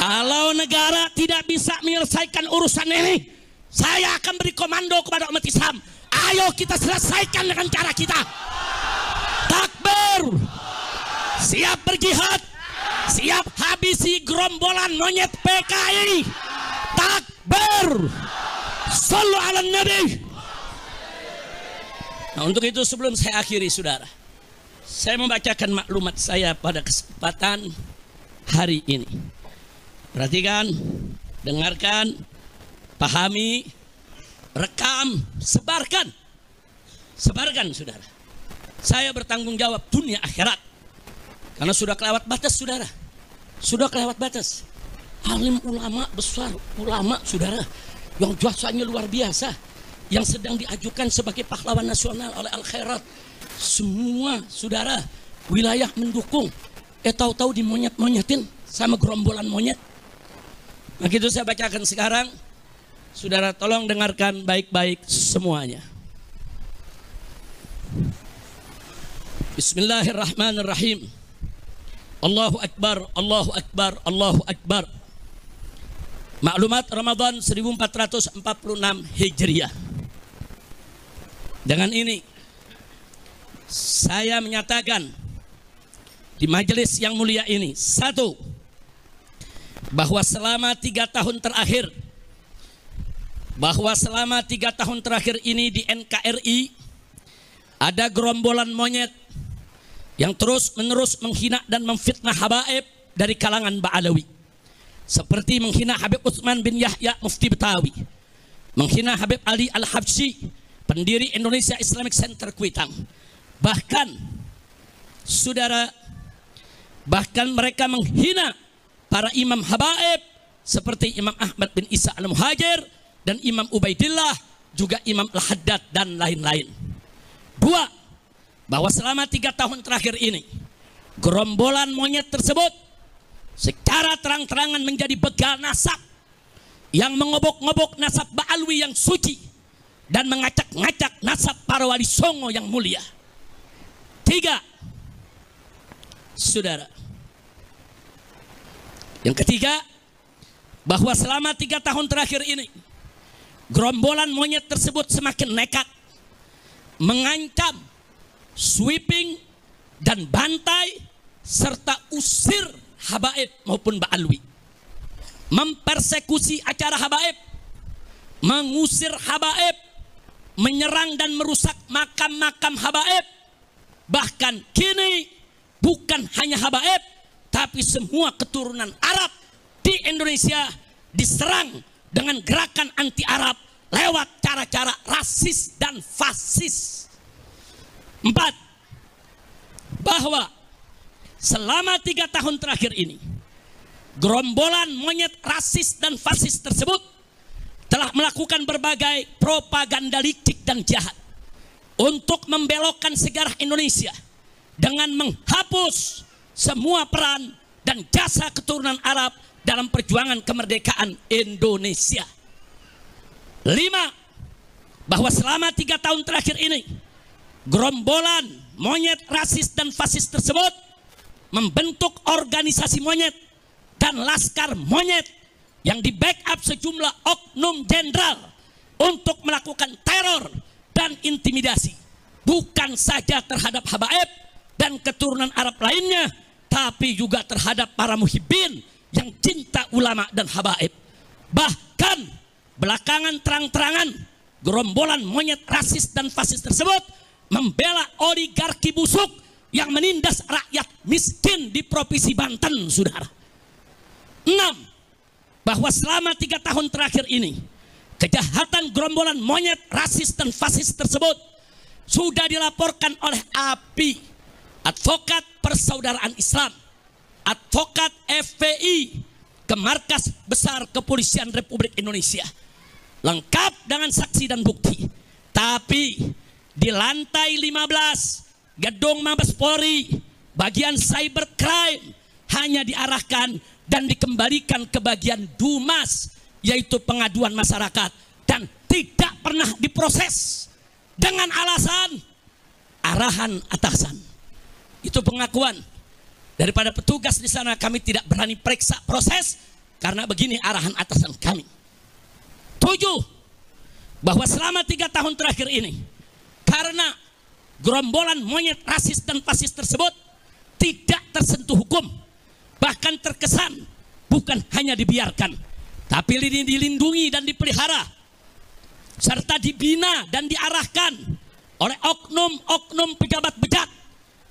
Kalau negara tidak bisa menyelesaikan urusan ini, saya akan beri komando kepada umat Islam. Ayo kita selesaikan dengan cara kita. Takbir. Siap berjihad. Siap habisi gerombolan monyet PKI. Takbir. Sallu ala Nabi. Nah, untuk itu sebelum saya akhiri, saudara, saya membacakan maklumat saya pada kesempatan hari ini. Perhatikan, dengarkan, pahami, rekam, sebarkan. Sebarkan, saudara. Saya bertanggung jawab dunia akhirat. Karena sudah kelewat batas, saudara. Sudah kelewat batas. Alim ulama besar, ulama, saudara, yang jasanya luar biasa, yang sedang diajukan sebagai pahlawan nasional oleh Al-Khairat. Semua, saudara, wilayah mendukung. Tahu-tahu dimonyet-monyetin sama gerombolan monyet. Begitu saya bacakan sekarang, saudara tolong dengarkan baik-baik semuanya. Bismillahirrahmanirrahim. Allahu Akbar, Allahu Akbar, Allahu Akbar. Maklumat Ramadan 1446 Hijriah. Dengan ini saya menyatakan di majelis yang mulia ini, satu, bahwa selama 3 tahun terakhir ini di NKRI ada gerombolan monyet yang terus menerus menghina dan memfitnah habaib dari kalangan Ba'alawi, seperti menghina Habib Utsman bin Yahya Mufti Betawi, menghina Habib Ali Al-Habsyi, pendiri Indonesia Islamic Center Kuitang. Bahkan, saudara, mereka menghina para imam habaib seperti Imam Ahmad bin Isa Al-Muhajir dan Imam Ubaidillah, juga Imam Al-Haddad dan lain-lain. Dua, bahwa selama 3 tahun terakhir ini gerombolan monyet tersebut secara terang-terangan menjadi begal nasab yang mengobok-ngobok nasab Ba'alwi yang suci dan mengacak-ngacak nasab para wali songo yang mulia. 3, saudara, yang ketiga, bahwa selama 3 tahun terakhir ini gerombolan monyet tersebut semakin nekat mengancam, sweeping dan bantai serta usir habaib maupun Ba'alwi, mempersekusi acara habaib, mengusir habaib, menyerang dan merusak makam-makam habaib. Bahkan kini bukan hanya habaib, tapi semua keturunan Arab di Indonesia diserang dengan gerakan anti Arab lewat cara-cara rasis dan fasis. 4, bahwa selama 3 tahun terakhir ini gerombolan monyet rasis dan fasis tersebut telah melakukan berbagai propaganda licik dan jahat untuk membelokkan sejarah Indonesia dengan menghapus semua peran dan jasa keturunan Arab dalam perjuangan kemerdekaan Indonesia. 5, bahwa selama 3 tahun terakhir ini gerombolan monyet rasis dan fasis tersebut membentuk organisasi monyet dan laskar monyet yang di-backup sejumlah oknum jenderal untuk melakukan teror dan intimidasi, bukan saja terhadap habaib dan keturunan Arab lainnya, tapi juga terhadap para muhibbin yang cinta ulama dan habaib. Bahkan belakangan terang-terangan gerombolan monyet rasis dan fasis tersebut membela oligarki busuk yang menindas rakyat miskin di Provinsi Banten, saudara. 6, bahwa selama 3 tahun terakhir ini kejahatan gerombolan monyet rasis dan fasis tersebut sudah dilaporkan oleh API, Advokat Persaudaraan Islam, advokat FPI, ke Markas Besar Kepolisian Republik Indonesia, lengkap dengan saksi dan bukti. Tapi di lantai 15 gedung Mabes Polri bagian cybercrime hanya diarahkan dan dikembalikan ke bagian Dumas, yaitu pengaduan masyarakat, dan tidak pernah diproses dengan alasan arahan atasan. Itu pengakuan daripada petugas di sana. Kami tidak berani periksa proses karena begini arahan atasan kami. 7, bahwa selama 3 tahun terakhir ini, karena gerombolan monyet rasis dan fasis tersebut tidak tersentuh hukum, bahkan terkesan bukan hanya dibiarkan, tapi dilindungi dan dipelihara, serta dibina dan diarahkan oleh oknum-oknum pejabat bejat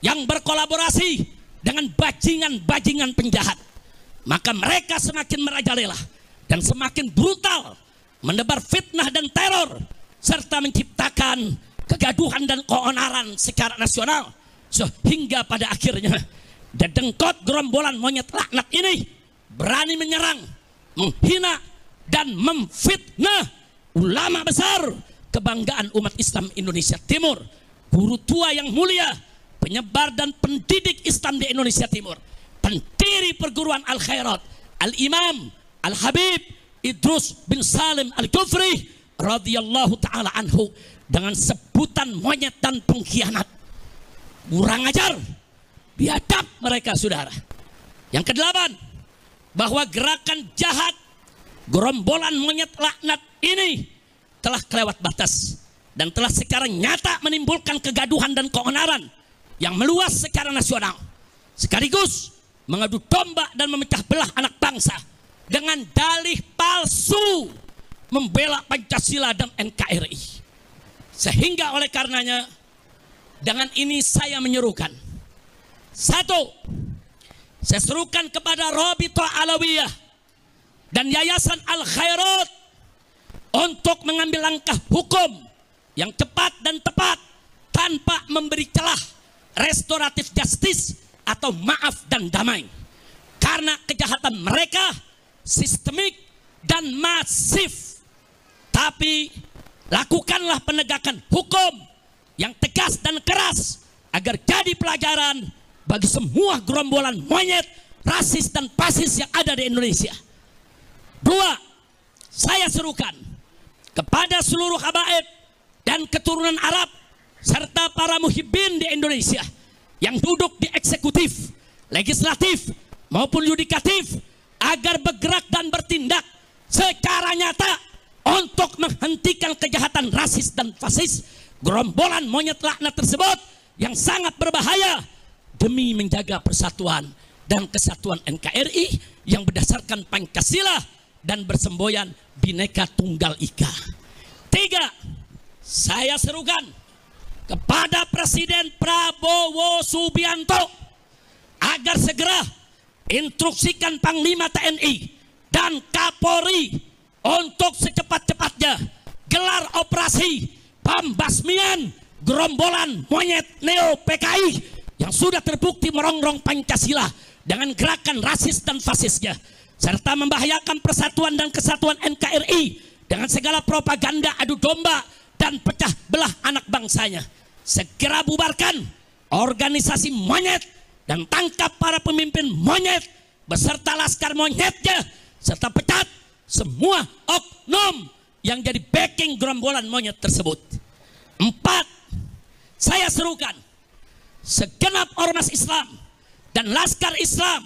yang berkolaborasi dengan bajingan-bajingan penjahat. Maka mereka semakin merajalela dan semakin brutal menebar fitnah dan teror, serta menciptakan kegaduhan dan keonaran secara nasional, sehingga pada akhirnya dedengkot gerombolan monyet laknat ini berani menyerang, menghina dan memfitnah ulama besar kebanggaan umat Islam Indonesia Timur, guru tua yang mulia, penyebar dan pendidik Islam di Indonesia Timur, pendiri perguruan Al-Khairat, Al-Imam Al-Habib Idrus bin Salim Al-Kufri radhiyallahu ta'ala anhu, dengan sebutan monyet dan pengkhianat. Kurang ajar, biadab mereka, saudara. Yang ke-8, bahwa gerakan jahat gerombolan monyet laknat ini telah kelewat batas dan telah sekarang nyata menimbulkan kegaduhan dan keonaran yang meluas secara nasional, sekaligus mengadu domba dan memecah belah anak bangsa dengan dalih palsu membela Pancasila dan NKRI. Sehingga oleh karenanya, dengan ini saya menyerukan, 1, saya serukan kepada Rabithah Alawiyah dan Yayasan Al-Khairat untuk mengambil langkah hukum yang cepat dan tepat tanpa memberi celah restoratif justice atau maaf dan damai, karena kejahatan mereka sistemik dan masif. Tapi lakukanlah penegakan hukum yang tegas dan keras agar jadi pelajaran bagi semua gerombolan monyet rasis dan fasis yang ada di Indonesia. 2, saya serukan kepada seluruh habaib dan keturunan Arab serta para muhibbin di Indonesia yang duduk di eksekutif, legislatif maupun yudikatif agar bergerak dan bertindak secara nyata untuk menghentikan kejahatan rasis dan fasis gerombolan monyet laknat tersebut yang sangat berbahaya, demi menjaga persatuan dan kesatuan NKRI yang berdasarkan Pancasila dan bersemboyan Bhinneka Tunggal Ika. 3, saya serukan kepada Presiden Prabowo Subianto agar segera instruksikan Panglima TNI dan Kapolri untuk secepat-cepatnya gelar operasi pembasmian gerombolan monyet Neo PKI yang sudah terbukti merongrong Pancasila dengan gerakan rasis dan fasisnya, serta membahayakan persatuan dan kesatuan NKRI dengan segala propaganda adu domba dan pecah belah anak bangsanya. Segera bubarkan organisasi monyet dan tangkap para pemimpin monyet beserta laskar monyetnya, serta pecat semua oknum yang jadi backing gerombolan monyet tersebut. 4, saya serukan segenap ormas Islam dan laskar Islam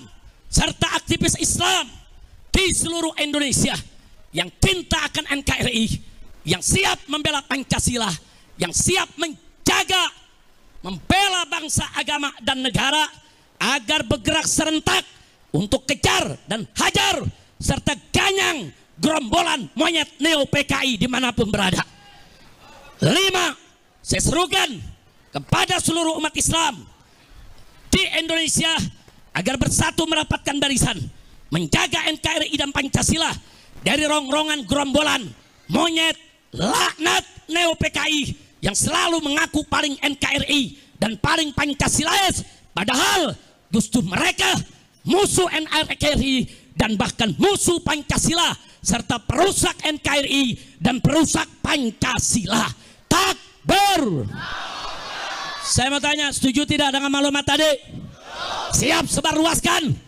serta aktivis Islam di seluruh Indonesia yang cinta akan NKRI, yang siap membela Pancasila, yang siap menjaga, membela bangsa, agama, dan negara, agar bergerak serentak untuk kejar dan hajar serta ganyang gerombolan monyet Neo PKI dimanapun berada. 5, saya serukan kepada seluruh umat Islam di Indonesia agar bersatu merapatkan barisan, menjaga NKRI dan Pancasila dari rongrongan gerombolan monyet laknat Neo PKI yang selalu mengaku paling NKRI dan paling Pancasilais, padahal justru mereka musuh NKRI dan bahkan musuh Pancasila serta perusak NKRI dan perusak Pancasila. Takbir. Saya mau tanya, setuju tidak dengan maklumat tadi? Siap sebarluaskan?